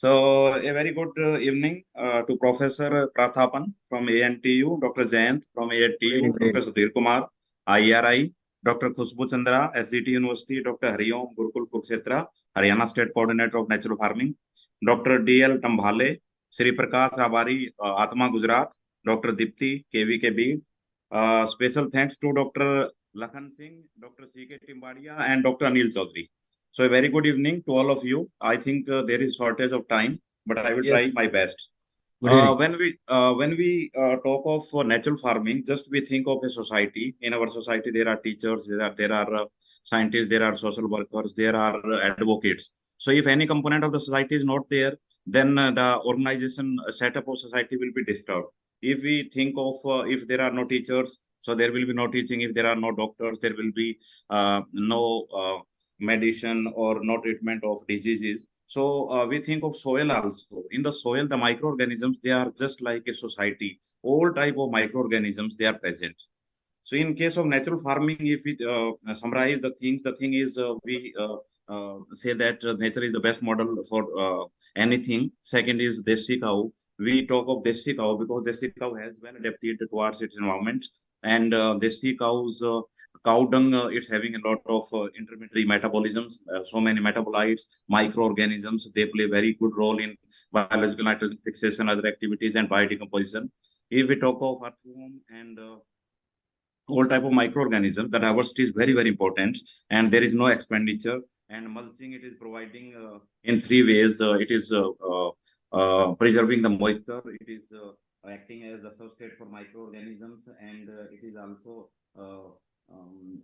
So, a very good evening to Professor Prathapan from ANTU, Dr. Jayant from ANTU, Dr. Sudhir Kumar, IRI, Dr. Khushbu Chandra, SCT University, Dr. Hariom Gurukul Kurukshetra, Haryana State Coordinator of Natural Farming, Dr. DL Tambhale, Sri Prakash Abari, Atma Gujarat, Dr. Dipti, KVKB. Special thanks to Dr. Lakhan Singh, Dr. C.K. Timbadia, and Dr. Anil Chaudhary. So a very good evening to all of you. I think there is shortage of time, but I will try my best. When we talk of natural farming, just we think of a society. In our society, there are teachers, there are scientists, there are social workers, there are advocates. So if any component of the society is not there, then the organization setup of society will be disturbed. If we think of if there are no teachers, so there will be no teaching. If there are no doctors, there will be no medicine or no treatment of diseases. So we think of soil also. In the soil, the microorganisms, they are just like a society. All type of microorganisms, they are present. So in case of natural farming, if we summarize the thing is we say that nature is the best model for anything. Second is Desi cow. We talk of Desi cow because Desi cow has well adapted towards its environment. And Desi cows, cow dung, it's having a lot of intermediary metabolisms, so many metabolites, microorganisms. They play very good role in biological nitrogen fixation, other activities, and biodecomposition. If we talk of earthworm and all type of microorganisms, the diversity is very, very important, and there is no expenditure. And mulching, it is providing in three ways. It is preserving the moisture, it is acting as the substrate for microorganisms, and uh, um,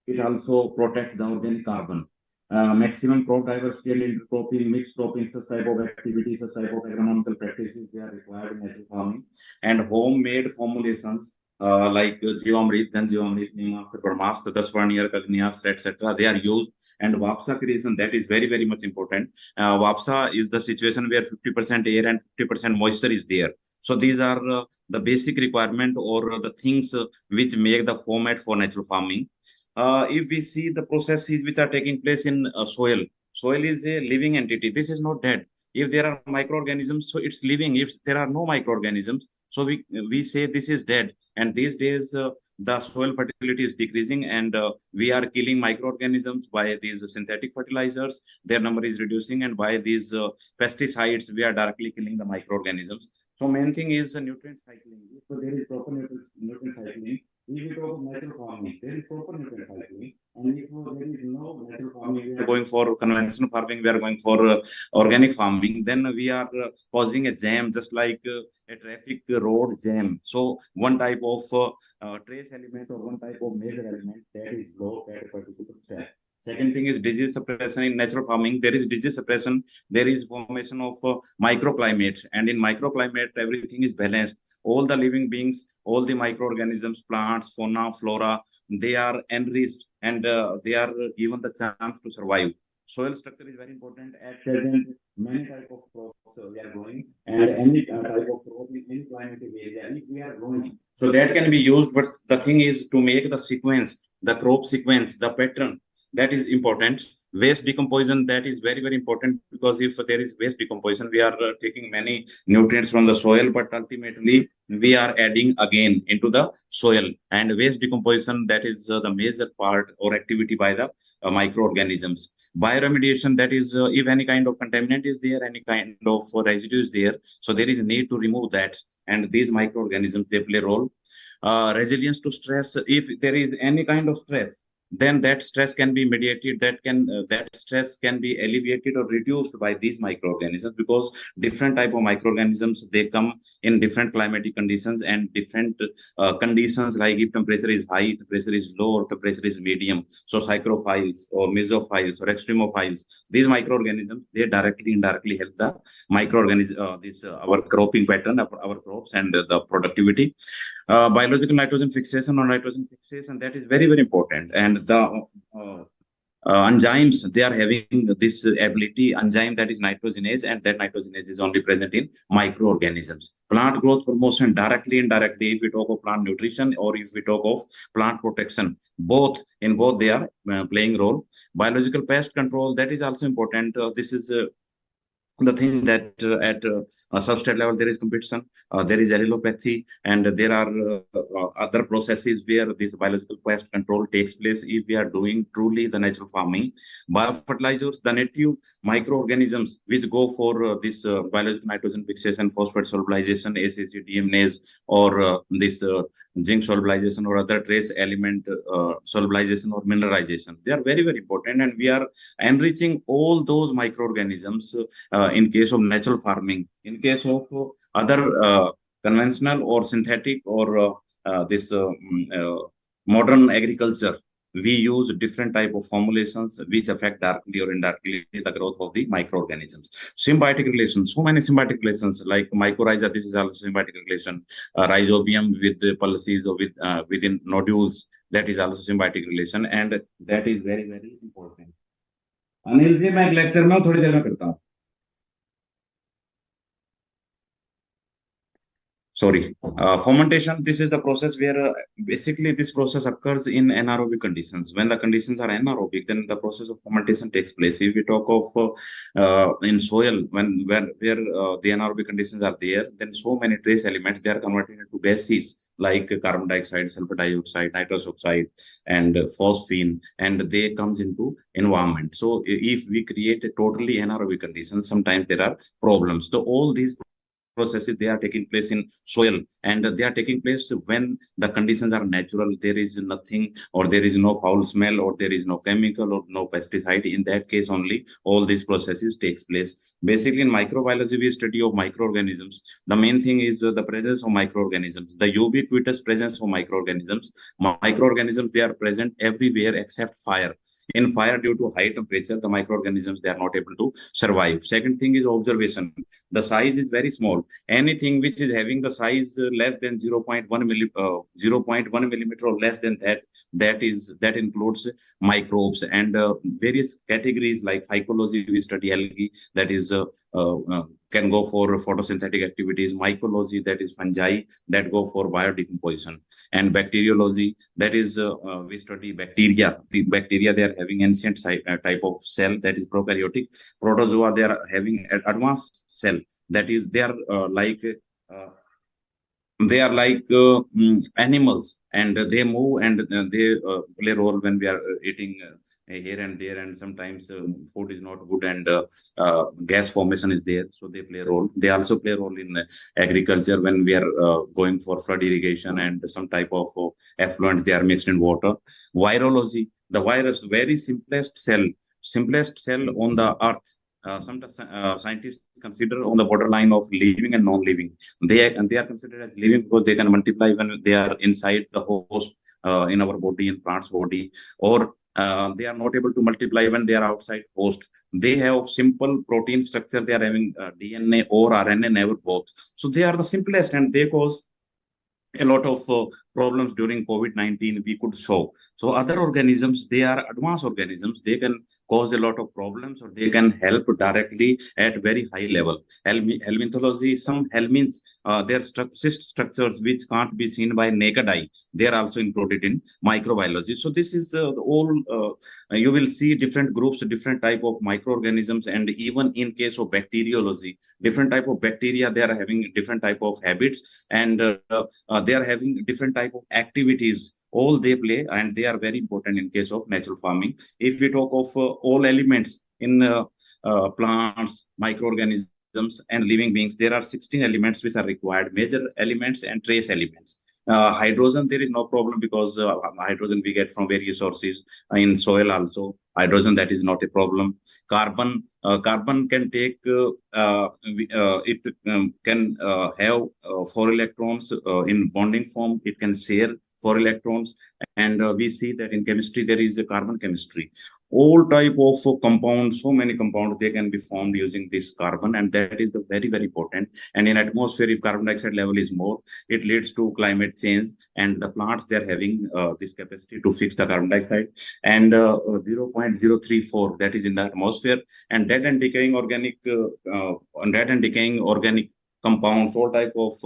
it also protects the organic carbon. Maximum crop diversity and intercropping, mixed cropping, such type of activities, such type of agronomical practices, they are required in natural farming. And homemade formulations like Jivamrit, then Jivamrit, Neemafter, Brahmastra, Dasparniyar, Kagniastra, etc. They are used. And Vapsa creation, that is very, very much important. Vapsa is the situation where 50% air and 50% moisture is there. So these are the basic requirement or the things which make the format for natural farming. If we see the processes which are taking place in soil, soil is a living entity. This is not dead. If there are microorganisms, so it's living. If there are no microorganisms, so we say this is dead. And these days, the soil fertility is decreasing, and we are killing microorganisms by these synthetic fertilizers. Their number is reducing, and by these pesticides, we are directly killing the microorganisms. So main thing is nutrient cycling. So there is proper nutrient cycling. If we talk of natural farming, there is proper nutrient cycling. And if there is no natural farming, we are going for conventional farming, we are going for organic farming, then we are causing a jam, just like a traffic road jam. So one type of trace element or one type of major element that is blocked at a particular step. Second thing is disease suppression in natural farming. There is disease suppression. There is formation of microclimate, and in microclimate, everything is balanced. All the living beings, all the microorganisms, plants, fauna, flora, they are enriched, and they are given the chance to survive. Soil structure is very important. At present, many type of crops we are growing, and any type of crop in any climatic area, if we are growing, so that can be used. But the thing is to make the sequence, the crop sequence, the pattern, that is important. Waste decomposition, that is very, very important, because if there is waste decomposition, we are taking many nutrients from the soil, but ultimately we are adding again into the soil. And waste decomposition, that is the major part or activity by the microorganisms. Bioremediation, that is if any kind of contaminant is there, any kind of residue is there, so there is a need to remove that, and these microorganisms, they play role. Resilience to stress, if there is any kind of stress, then that stress can be mediated, that stress can be alleviated or reduced by these microorganisms, because different type of microorganisms, they come in different climatic conditions and different conditions, like if temperature is high, temperature is low, or temperature is medium. So psychrophiles or mesophiles or extremophiles, these microorganisms, they directly indirectly help the microorganism, this our cropping pattern, our crops, and the productivity. Biological nitrogen fixation or nitrogen fixation, that is very, very important. And the enzymes, they are having this ability, enzyme, that is nitrogenase, and that nitrogenase is only present in microorganisms. Plant growth promotion, directly, indirectly, if we talk of plant nutrition or if we talk of plant protection, both they are playing role. Biological pest control, that is also important. This is the thing that at a substrate level there is competition, there is allelopathy, and there are other processes where this biological pest control takes place. If we are doing truly the natural farming, biofertilizers, the native microorganisms which go for this biological nitrogen fixation, phosphate solubilization, ACC, DMNase, or this zinc solubilization or other trace element solubilization or mineralization, they are very, very important, and we are enriching all those microorganisms in case of natural farming. In case of other conventional or synthetic or modern agriculture, we use different type of formulations which affect directly or indirectly the growth of the microorganisms. Symbiotic relations, so many symbiotic relations like mycorrhiza, this is also symbiotic relation. Rhizobium with the pulses or with within nodules, that is also symbiotic relation, and that is very, very important. Anil ji मैं एक lecture में थोड़ी देर में करता हूँ. Sorry. Fermentation, this is the process where basically this process occurs in anaerobic conditions. When the conditions are anaerobic, then the process of fermentation takes place. If we talk of in soil, where the anaerobic conditions are there, then so many trace elements, they are converted into gases like carbon dioxide, sulfur dioxide, nitrous oxide, and phosphine, and they comes into environment. So if we create a totally anaerobic conditions, sometimes there are problems. So all these processes, they are taking place in soil, and they are taking place when the conditions are natural. There is nothing, or there is no foul smell, or there is no chemical or no pesticide. In that case only all these processes takes place. Basically in microbiology we study of microorganisms. The main thing is the presence of microorganisms, the ubiquitous presence of microorganisms. Microorganisms, they are present everywhere except fire. In fire, due to high temperature, the microorganisms, they are not able to survive. Second thing is observation. The size is very small. Anything which is having the size less than 0.1 millimeter or less than that, that includes microbes. And various categories like phycology, we study algae, that is can go for photosynthetic activities. Mycology, that is fungi that go for biodecomposition. And bacteriology, that is we study bacteria. The bacteria, they are having ancient type of cell, that is prokaryotic. Protozoa, they are having advanced cell, that is uh, they are like animals, and they move, and they play role when we are eating here and there, and sometimes food is not good, and gas formation is there, so they play a role. They also play a role in agriculture when we are going for flood irrigation, and some type of effluents, they are mixed in water. Virology, the virus, very simplest cell on the earth. Some scientists consider on the borderline of living and non-living. They are considered as living because they can multiply when they are inside the host in our body, in plant's body, or they are not able to multiply when they are outside host. They have simple protein structure. They are having DNA or RNA, never both. So they are the simplest, and they cause a lot of problems during COVID-19 we could show. So other organisms, they are advanced organisms. They can cause a lot of problems, or they can help directly at very high level. Helminthology, some helminths, their cyst structures which can't be seen by naked eye, they are also included in microbiology. So this is all, you will see different groups, different type of microorganisms, and even in case of bacteriology, different type of bacteria, they are having different type of habits, and they are having different type of activities. All they play, and they are very important in case of natural farming. If we talk of all elements in plants, microorganisms, and living beings, there are 16 elements which are required: major elements and trace elements. Hydrogen, there is no problem because hydrogen we get from various sources. In soil also hydrogen, that is not a problem. Carbon can take it can have 4 electrons in bonding form. It can share 4 electrons, and we see that in chemistry there is a carbon chemistry. All type of compounds, so many compounds, they can be formed using this carbon, and that is the very, very important. And in atmosphere, if carbon dioxide level is more, it leads to climate change, and the plants, they are having this capacity to fix the carbon dioxide. And 0.034, that is in the atmosphere. And dead and decaying organic compounds, all type of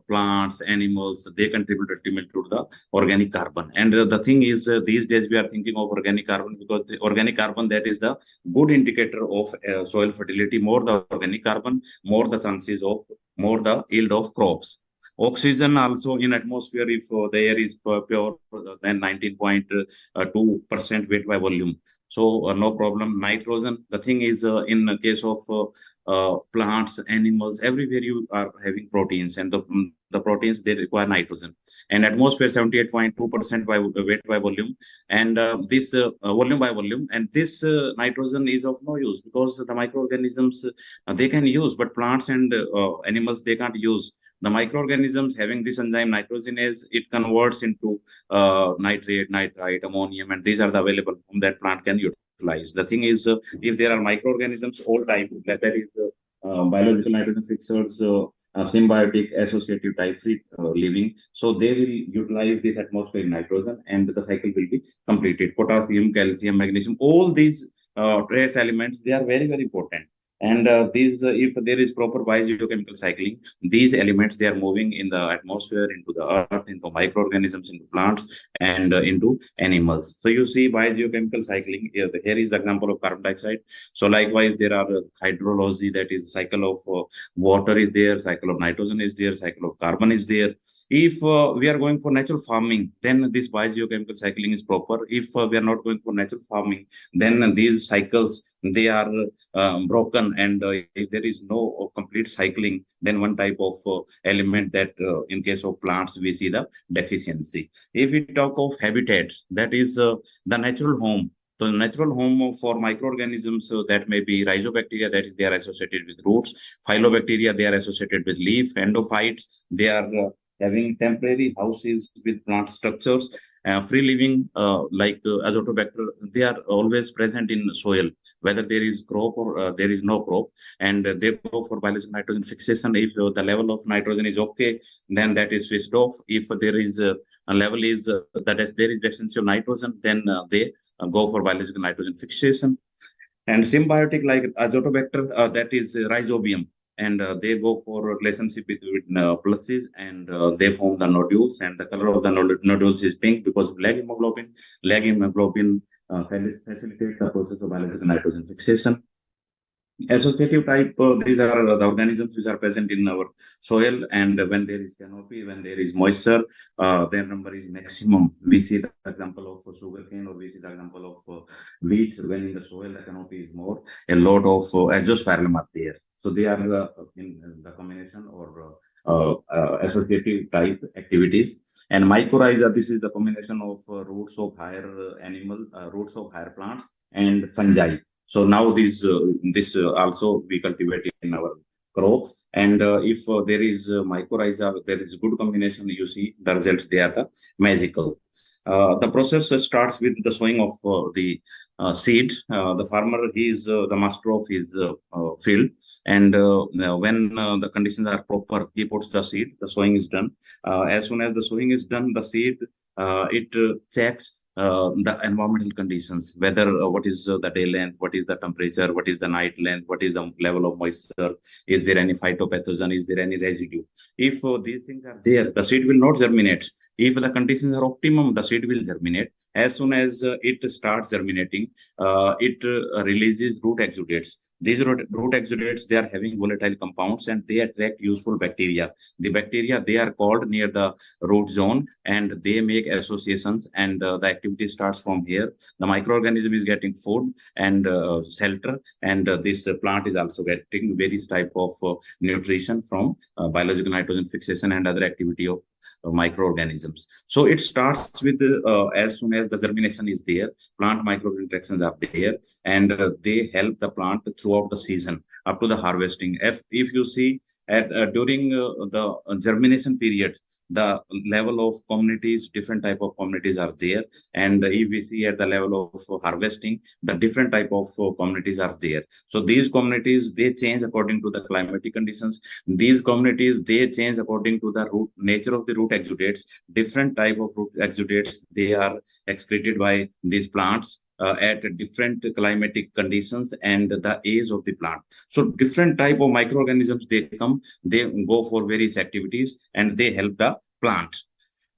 plants, animals, they contribute ultimately to the organic carbon. And the thing is, these days we are thinking of organic carbon because the organic carbon, that is the good indicator of soil fertility. More the organic carbon, more the chances of more the yield of crops. Oxygen also in atmosphere, if the air is pure, then 19.2% weight by volume. So no problem. Nitrogen, the thing is, in the case of plants, animals, everywhere you are having proteins, and the proteins, they require nitrogen. And atmosphere 78.2% by weight by volume, and this volume by volume, and this nitrogen is of no use because the microorganisms they can use, but plants and animals they can't use. The microorganisms having this enzyme nitrogenase, it converts into nitrate, nitrite, ammonium, and these are the available form that plant can utilize. The thing is, if there are microorganisms all time, that is biological nitrogen fixers, symbiotic, associative, type free living, so they will utilize this atmospheric nitrogen, and the cycle will be completed. Potassium, calcium, magnesium, all these trace elements, they are very, very important. And these, if there is proper biogeochemical cycling, these elements they are moving in the atmosphere, into the earth, into microorganisms, into plants, and into animals. So you see biogeochemical cycling. Here is the example of carbon dioxide. So likewise, there are hydrology, that is cycle of water is there, cycle of nitrogen is there, cycle of carbon is there. If we are going for natural farming, then this biogeochemical cycling is proper. If we are not going for natural farming, then these cycles they are broken, and if there is no complete cycling, then one type of element that in case of plants we see the deficiency. If we talk of habitat, that is the natural home. So the natural home for microorganisms, that may be rhizobacteria, that is they are associated with roots, phylobacteria, they are associated with leaf, endophytes, they are having temporary houses with plant structures, free living like azotobacter, they are always present in soil, whether there is crop or there is no crop, and they go for biological nitrogen fixation. If the level of nitrogen is okay, then that is switched off. If there is a level is that is there is deficiency of nitrogen, then they go for biological nitrogen fixation. And symbiotic like azotobacter, that is rhizobium, and they go for relationship between pulses, and they form the nodules, and the color of the nodules is pink because of lag hemoglobin. Lag hemoglobin facilitates the process of biological nitrogen fixation. Associative type, these are the organisms which are present in our soil, and when there is canopy, when there is moisture, their number is maximum. We see the example of sugarcane, or we see the example of wheat. When in the soil, the canopy is more. A lot of azoospermum are there. So they are in the combination or associative type activities. And mycorrhiza, this is the combination of roots of higher roots of higher plants, and fungi. So now this also we cultivate in our crops. And if there is mycorrhiza, there is good combination. You see the results; they are the magical. The process starts with the sowing of the seed. The farmer, he is the master of his field, and when the conditions are proper, he puts the seed. The sowing is done. As soon as the sowing is done, the seed it checks the environmental conditions, whether what is the day length, what is the temperature, what is the night length, what is the level of moisture, is there any phytopathogen, is there any residue. If these things are there, the seed will not germinate. If the conditions are optimum, the seed will germinate. As soon as it starts germinating, it releases root exudates. These root exudates, they are having volatile compounds, and they attract useful bacteria. The bacteria, they are called near the root zone, and they make associations, and the activity starts from here. The microorganism is getting food and shelter, and this plant is also getting various type of nutrition from biological nitrogen fixation and other activity of microorganisms. So it starts with as soon as the germination is there, plant microbial interactions are there, and they help the plant throughout the season up to the harvesting. If you see at during the germination period, the level of communities, different type of communities are there, and if we see at the level of harvesting, the different type of communities are there. So these communities, they change according to the climatic conditions. These communities, they change according to the root nature of the root exudates. Different type of root exudates, they are excreted by these plants. at different climatic conditions and the age of the plant. So different type of microorganisms, they come, they go for various activities and they help the plant.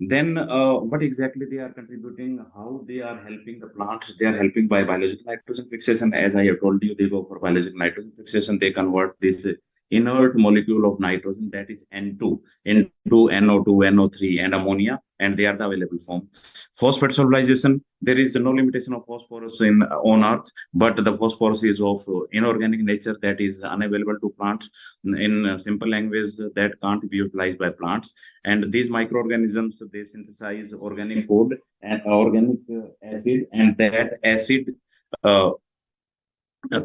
Then what exactly they are contributing, how they are helping the plants? They are helping by biological nitrogen fixation. As I have told you, they go for biological nitrogen fixation. They convert this inert molecule of nitrogen, that is N2, into NO2, NO3, and ammonia, and they are the available form. Phosphate solubilization, there is no limitation of phosphorus in on Earth, but the phosphorus is of inorganic nature, that is unavailable to plants. In simple language, that can't be utilized by plants. And these microorganisms, they synthesize organic food and organic acid, and that acid uh,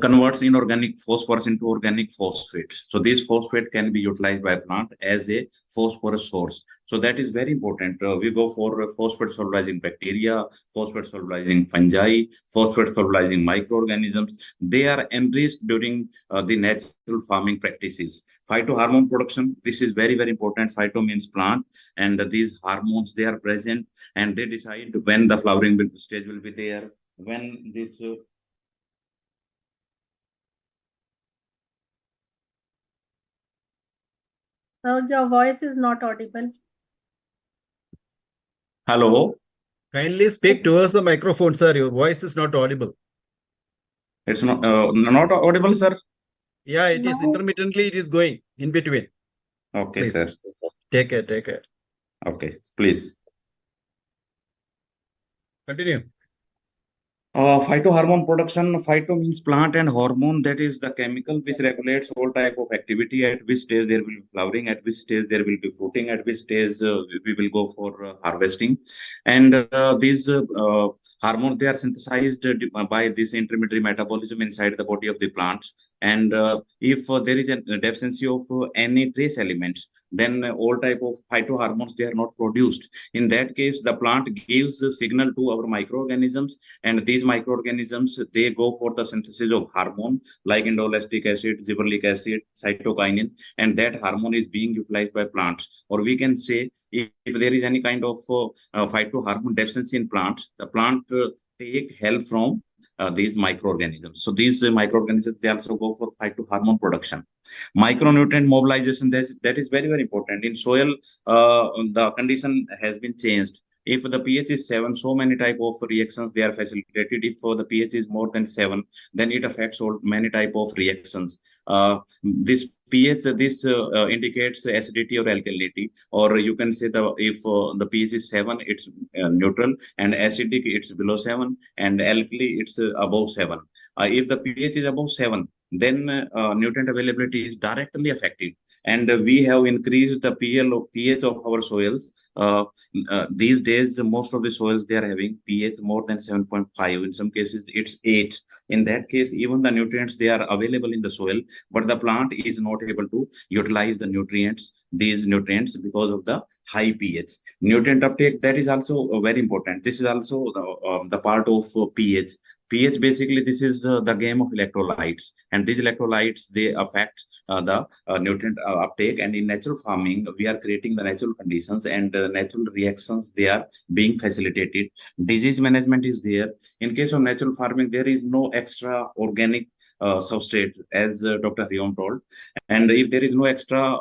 converts inorganic phosphorus into organic phosphate. So this phosphate can be utilized by plant as a phosphorus source. So that is very important. We go for phosphate solubilizing bacteria, phosphate solubilizing fungi, phosphate solubilizing microorganisms. They are enriched during the natural farming practices. Phytohormone production, this is very, very important. Phyto means plant, and these hormones, they are present, and they decide when the flowering stage will be there, when this Your voice is not audible. hello. Kindly speak towards the microphone, sir. Your voice is not audible. It's not audible, sir. Yeah, it is No. intermittently. It is going in between. Okay, Please sir. take care. Take care. Okay, please. Continue. Phytohormone production. Phyto means plant, and hormone, that is the chemical which regulates all type of activity. At which stage there will be flowering, at which stage there will be fruiting, at which stage we will go for harvesting. And these hormones, they are synthesized by this intermediary metabolism inside the body of the plants. And if there is a deficiency of any trace elements, then all type of phytohormones, they are not produced. In that case, the plant gives a signal to our microorganisms, and these microorganisms, they go for the synthesis of hormone like indolestic acid, gibberellic acid, cytokinin, and that hormone is being utilized by plants. Or we can say, if there is any kind of phytohormone deficiency in plants, the plant take help from these microorganisms. So these microorganisms, they also go for phytohormone production. Micronutrient mobilization, that is very, very important. In soil, the condition has been changed. If the pH is 7, so many type of reactions, they are facilitated. If the pH is more than 7, then it affects all many type of reactions. This pH, this indicates acidity or alkalinity, or you can say, the if the pH is 7, it's neutral, and acidic, it's below 7, and alkali, it's above 7. If the pH is above 7, then nutrient availability is directly affected, and we have increased the pH of our soils. These days, most of the soils, they are having pH more than 7.5. In some cases, it's 8. In that case, even the nutrients, they are available in the soil, but the plant is not able to utilize these nutrients, because of the high pH. Nutrient uptake, that is also very important. This is also the part of pH. pH, basically, this is the game of electrolytes, and these electrolytes, they affect the nutrient uptake. And in natural farming, we are creating the natural conditions, and natural reactions, they are being facilitated. Disease management is there. In case of natural farming, there is no extra organic substrate, as Dr. Hariom told. And if there is no extra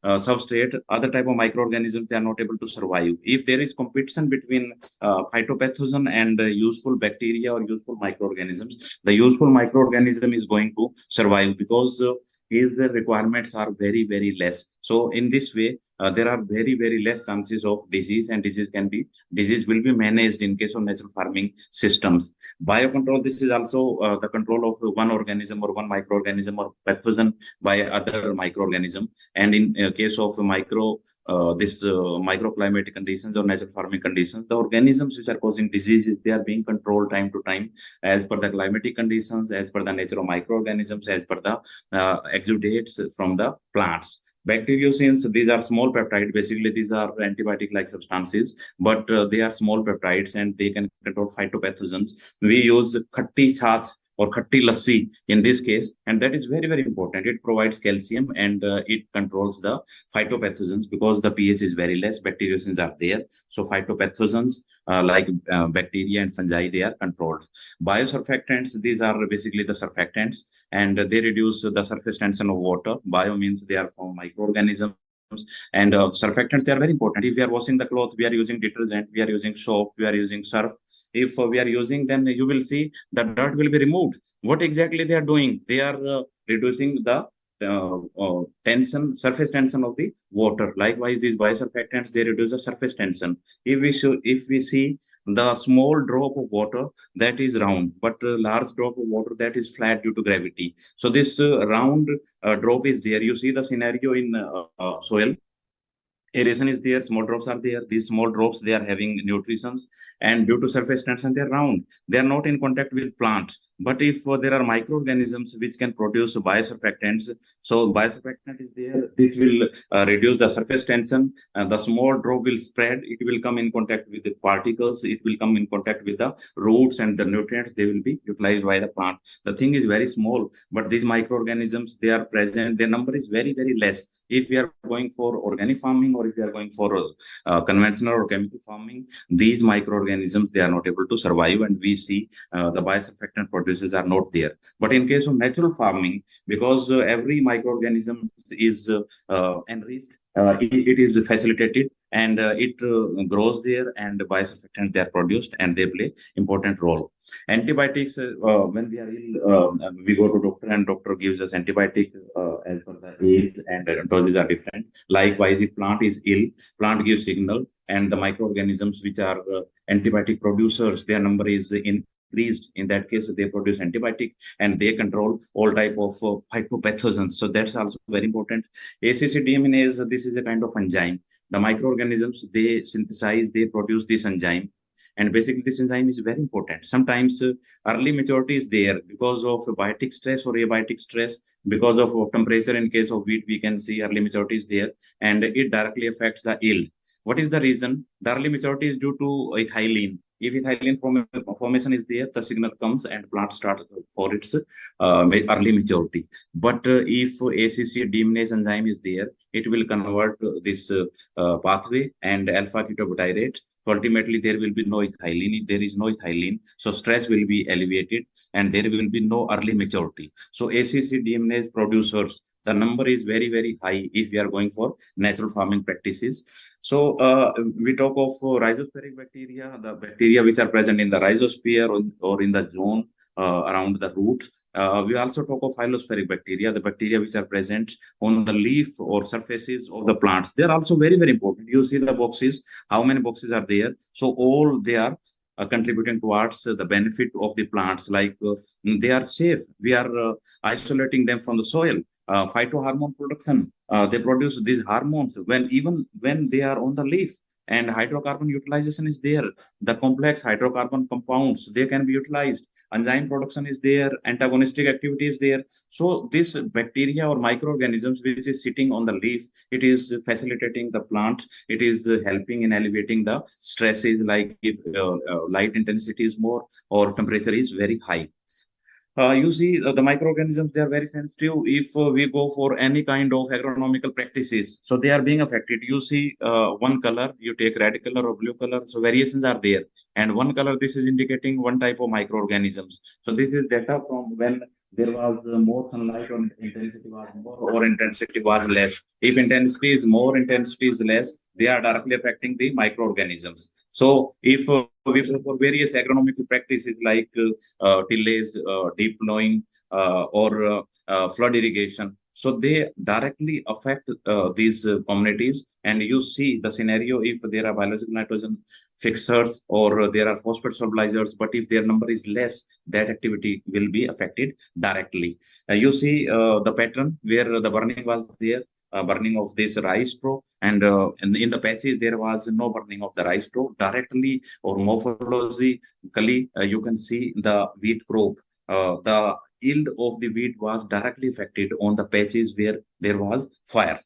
substrate, other type of microorganisms, they are not able to survive. If there is competition between phytopathogen and useful bacteria or useful microorganisms, the useful microorganism is going to survive, because his requirements are very, very less. So in this way, there are very, very less chances of disease, and disease will be managed in case of natural farming systems. Biocontrol, this is also the control of one organism or one microorganism or pathogen by other microorganism. And in case of this microclimatic conditions or natural farming conditions, the organisms which are causing diseases, they are being controlled time to time, as per the climatic conditions, as per the nature of microorganisms, as per the exudates from the plants. Bacteriocins, these are small peptides. Basically, these are antibiotic-like substances, but they are small peptides, and they can control phytopathogens. We use khatti chats or khatti lassi in this case, and that is very, very important. It provides calcium and it controls the phytopathogens because the pH is very less, bacteriocins are there. So phytopathogens like bacteria and fungi, they are controlled. Biosurfactants, these are basically the surfactants, and they reduce the surface tension of water. Bio means they are from microorganisms, and surfactants, they are very important. If we are washing the cloth, we are using detergent, we are using soap, we are using surf. If we are using, then you will see the dirt will be removed. What exactly they are doing? They are reducing the tension, surface tension of the water. Likewise, these biosurfactants, they reduce the surface tension. If we see the small drop of water, that is round, but a large drop of water, that is flat due to gravity. So this round drop is there. You see the scenario in soil. Aeration is there, small drops are there. These small drops, they are having nutritions, and due to surface tension, they are round. They are not in contact with plants. But if there are microorganisms which can produce biosurfactants, so biosurfactant is there, this will reduce the surface tension, and the small drop will spread. It will come in contact with the particles. It will come in contact with the roots and the nutrients. They will be utilized by the plant. The thing is very small, but these microorganisms, they are present. Their number is very, very less. If we are going for organic farming, or if you are going for conventional or chemical farming, these microorganisms, they are not able to survive, and we see the biosurfactant producers are not there. But in case of natural farming, because every microorganism is enriched, it is facilitated, and it grows there, and biosurfactants, they are produced, and they play important role. Antibiotics, when we are ill, we go to doctor, and doctor gives us antibiotic as per the age, and doses are different. Likewise, if plant is ill, plant gives signal, and the microorganisms which are antibiotic producers, their number is increased. In that case, they produce antibiotic, and they control all type of phytopathogens. So that's also very important. ACC-deaminase, this is a kind of enzyme. The microorganisms, they synthesize, they produce this enzyme, and basically this enzyme is very important. Sometimes early maturity is there because of biotic stress or abiotic stress. Because of temperature, in case of wheat, we can see early maturity is there, and it directly affects the yield. What is the reason? The early maturity is due to ethylene. If ethylene formation is there, the signal comes and plant starts for its early maturity. But if ACC deaminase enzyme is there, it will convert this pathway and alpha ketobutyrate. So ultimately, there will be no ethylene. If there is no ethylene, so stress will be alleviated, and there will be no early maturity. So ACC deaminase producers, the number is very, very high if we are going for natural farming practices. So we talk of rhizospheric bacteria, the bacteria which are present in the rhizosphere, or in the zone around the roots. We also talk of phylospheric bacteria, the bacteria which are present on the leaf or surfaces of the plants. They are also very, very important. You see the boxes, how many boxes are there? So all they are contributing towards the benefit of the plants. Like they are safe. We are isolating them from the soil. Phytohormone production. They produce these hormones even when they are on the leaf. And hydrocarbon utilization is there. The complex hydrocarbon compounds, they can be utilized. Enzyme production is there. Antagonistic activity is there. So this bacteria or microorganisms which is sitting on the leaf, it is facilitating the plant. It is helping in alleviating the stresses, like if light intensity is more or temperature is very high. You see, the microorganisms, they are very sensitive if we go for any kind of agronomical practices. So they are being affected. You see, one color, you take red color or blue color. So variations are there. And one color, this is indicating one type of microorganisms. So this is data from when there was more sunlight, or intensity was more, or intensity was less. If intensity is more, intensity is less, they are directly affecting the microorganisms. So if we go for various agronomical practices like tillage, deep plowing, or flood irrigation. So they directly affect these communities. And you see the scenario, if there are biological nitrogen fixers, or there are phosphate stabilizers, but if their number is less, that activity will be affected directly. You see the pattern where the burning was there. Burning of this rice straw, and in the patches there was no burning of the rice straw directly, or morphologically you can see the wheat crop. The yield of the wheat was directly affected on the patches where there was fire.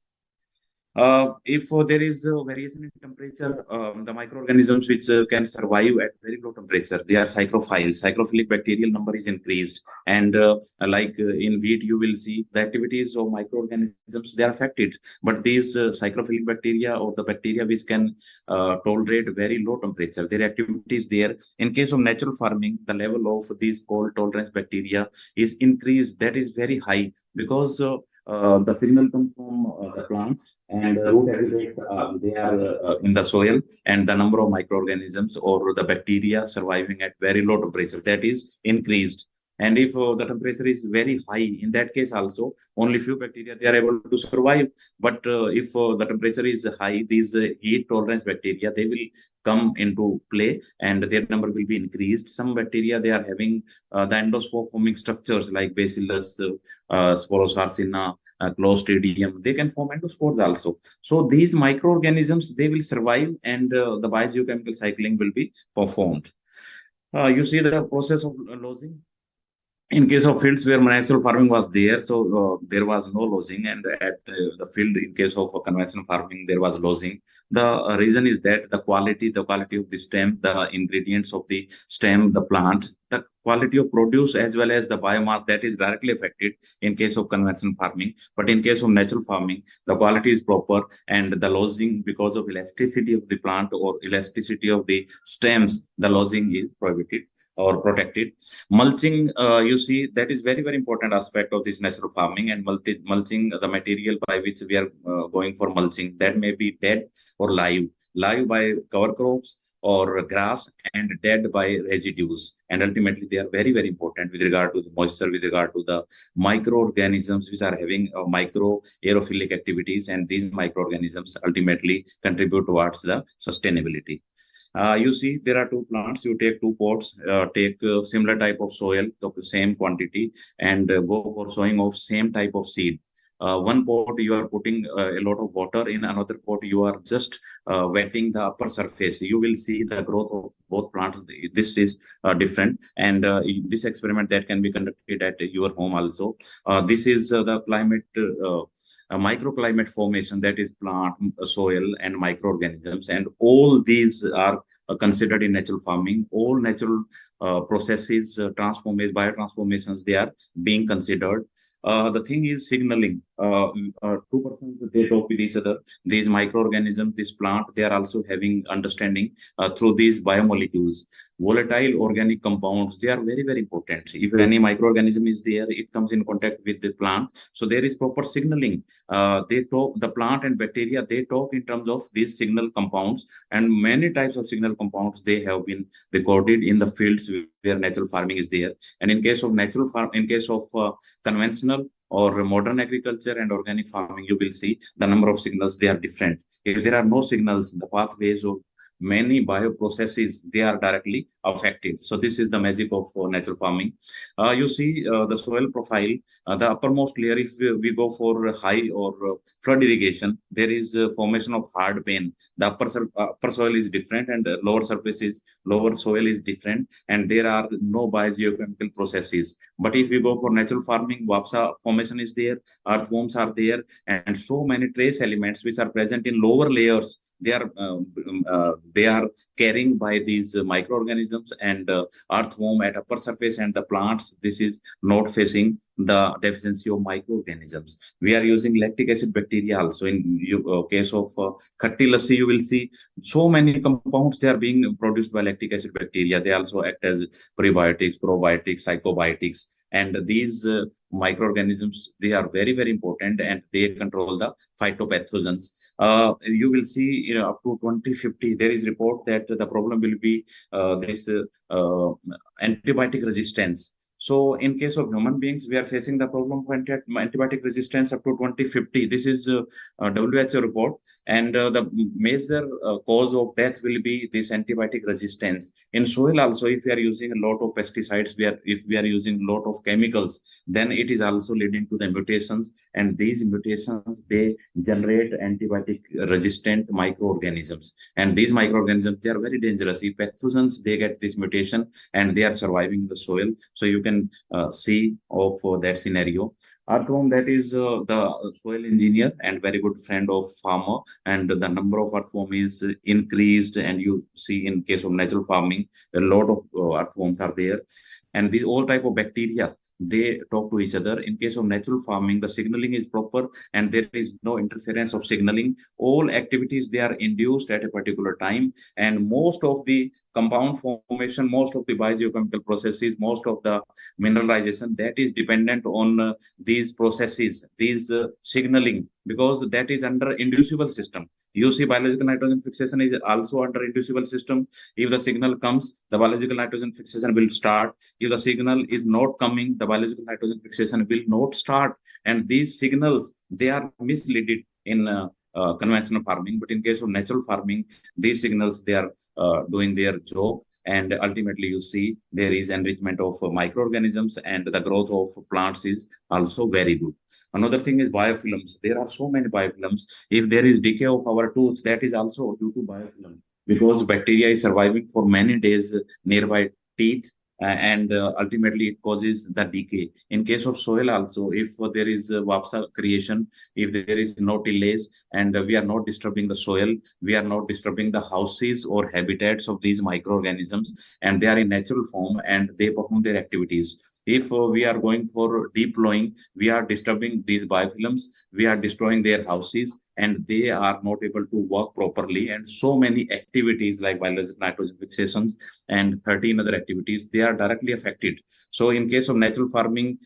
If there is variation in temperature, the microorganisms which can survive at very low temperature, they are cycrophiles. Cycrophilic bacterial number is increased, and like in wheat, you will see the activities of microorganisms they are affected. But these cycrophilic bacteria or the bacteria which can tolerate very low temperature, their activities there. In case of natural farming, the level of these cold tolerance bacteria is increased. That is very high because the signal comes from the plant and root habitats they are in the soil, and the number of microorganisms or the bacteria surviving at very low temperature, that is increased. And if the temperature is very high, in that case also only few bacteria they are able to survive. But if the temperature is high, these heat tolerance bacteria they will come into play and their number will be increased. Some bacteria they are having the endospore forming structures like bacillus, sporosarsina, clostridium, they can form endospores also. So these microorganisms, they will survive, and the biogeochemical cycling will be performed. You see the process of losing. In case of fields where natural farming was there, so there was no losing, and at the field, in case of conventional farming, there was losing. The reason is that the quality of the stem, the ingredients of the stem, the plant, the quality of produce as well as the biomass, that is directly affected in case of conventional farming. But in case of natural farming, the quality is proper, and the losing because of elasticity of the plant or elasticity of the stems, the losing is prohibited or protected. Mulching, you see, that is very, very important aspect of this natural farming. And mulching, the material by which we are going for mulching, that may be dead or live. Live by cover crops or grass, and dead by residues. And ultimately, they are very, very important with regard to the moisture, with regard to the microorganisms which are having micro aerophilic activities. And these microorganisms ultimately contribute towards the sustainability. You see, there are two plants. You take two pots, take similar type of soil, the same quantity, and go for sowing of same type of seed. One pot you are putting a lot of water, in another pot you are just wetting the upper surface. You will see the growth of both plants. This is different, and this experiment that can be conducted at your home also. This is the climate. Microclimate formation, that is plant, soil, and microorganisms, and all these are considered in natural farming. All natural processes, biotransformations, they are being considered. The thing is signaling. Two persons they talk with each other. These microorganisms, this plant, they are also having understanding through these biomolecules. Volatile organic compounds, they are very, very important. If any microorganism is there, it comes in contact with the plant. So there is proper signaling. They talk, the plant and bacteria, they talk in terms of these signal compounds, and many types of signal compounds they have been recorded in the fields where natural farming is there. And in case of natural farm, in case of conventional or modern agriculture and organic farming, you will see the number of signals they are different. If there are no signals, the pathways of many bioprocesses they are directly affected. So this is the magic of natural farming. You see the soil profile, the uppermost layer. If we go for high or flood irrigation, there is formation of hard pane. The upper soil is different, and lower soil is different, and there are no biogeochemical processes. But if we go for natural farming, wapsa formation is there, earthworms are there, and so many trace elements which are present in lower layers, they are carrying by these microorganisms, and earthworm at upper surface, and the plants, this is not facing the deficiency of microorganisms. We are using lactic acid bacteria also. In case of khatti lassi, you will see so many compounds they are being produced by lactic acid bacteria. They also act as prebiotics, probiotics, psychobiotics, and these microorganisms, they are very, very important, and they control the phytopathogens. You will see, up to 2050, there is report that the problem will be this antibiotic resistance. So in case of human beings, we are facing the problem of antibiotic resistance up to 2050. This is a WHO report, and the major cause of death will be this antibiotic resistance. In soil also, if we are using a lot of pesticides, if we are using a lot of chemicals, then it is also leading to the mutations, and these mutations, they generate antibiotic resistant microorganisms. And these microorganisms, they are very dangerous. If pathogens, they get this mutation and they are surviving in the soil, so you can see of that scenario. Earthworm, that is the soil engineer and very good friend of farmer, and the number of earthworm is increased. And you see, in case of natural farming, a lot of earthworms are there, and these all type of bacteria, they talk to each other. In case of natural farming, the signaling is proper, and there is no interference of signaling. All activities, they are induced at a particular time, and most of the compound formation, most of the biogeochemical processes, most of the mineralization, that is dependent on these processes, these signaling, because that is under inducible system. You see, biological nitrogen fixation is also under inducible system. If the signal comes, the biological nitrogen fixation will start. If the signal is not coming, the biological nitrogen fixation will not start. And these signals, they are misleaded in conventional farming. But in case of natural farming, these signals, they are doing their job, and ultimately you see there is enrichment of microorganisms, and the growth of plants is also very good. Another thing is biofilms. There are so many biofilms. If there is decay of our tooth, that is also due to biofilm, because bacteria is surviving for many days nearby teeth, and ultimately it causes the decay. In case of soil also, if there is vapsa creation, if there is no tillage, and we are not disturbing the soil, we are not disturbing the houses or habitats of these microorganisms, and they are in natural form and they perform their activities. If we are going for deep plowing, we are disturbing these biofilms, we are destroying their houses, and they are not able to work properly. And so many activities like biological nitrogen fixations and 13 other activities, they are directly affected. So in case of natural farming,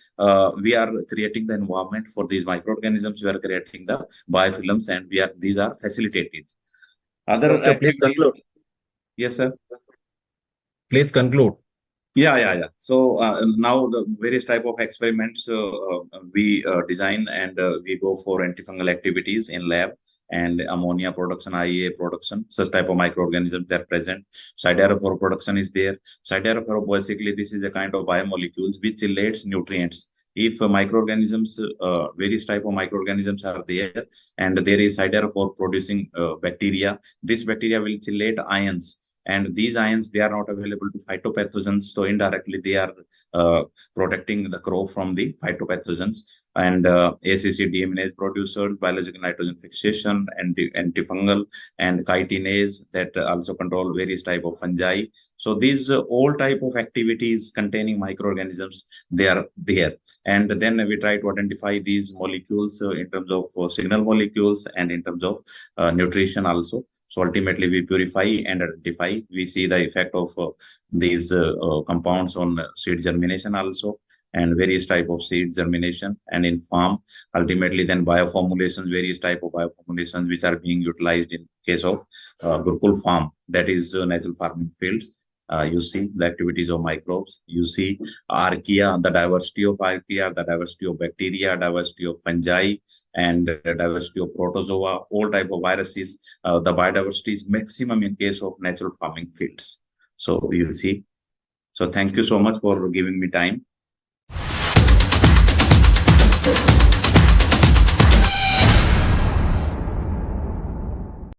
we are creating the environment for these microorganisms, we are creating the biofilms, and these are facilitated. Other Doctor, please activities. conclude. Yes, sir. Please conclude. Yeah. So now the various type of experiments we design, and we go for antifungal activities in lab, and ammonia production, IEA production, such type of microorganisms, they are present. Siderophore production is there. Siderophore, basically, this is a kind of biomolecules which chelates nutrients. If microorganisms, various type of microorganisms are there, and there is siderophore producing bacteria, this bacteria will chelate ions, and these ions, they are not available to phytopathogens, so indirectly they are protecting the crop from the phytopathogens. And ACC deaminase producers, biological nitrogen fixation, antifungal, and chitinase, that also control various type of fungi. So these all type of activities containing microorganisms, they are there. And then we try to identify these molecules in terms of signal molecules, and in terms of nutrition also. So ultimately, we purify and identify. We see the effect of these compounds on seed germination also, and various type of seed germination. And in farm, ultimately, then bioformulations, various type of bioformulations which are being utilized in case of Gurukul farm, that is natural farming fields. You see the activities of microbes. You see archaea, the diversity of archaea, the diversity of bacteria, diversity of fungi, and diversity of protozoa, all type of viruses. The biodiversity is maximum in case of natural farming fields. So you see. So thank you so much for giving me time.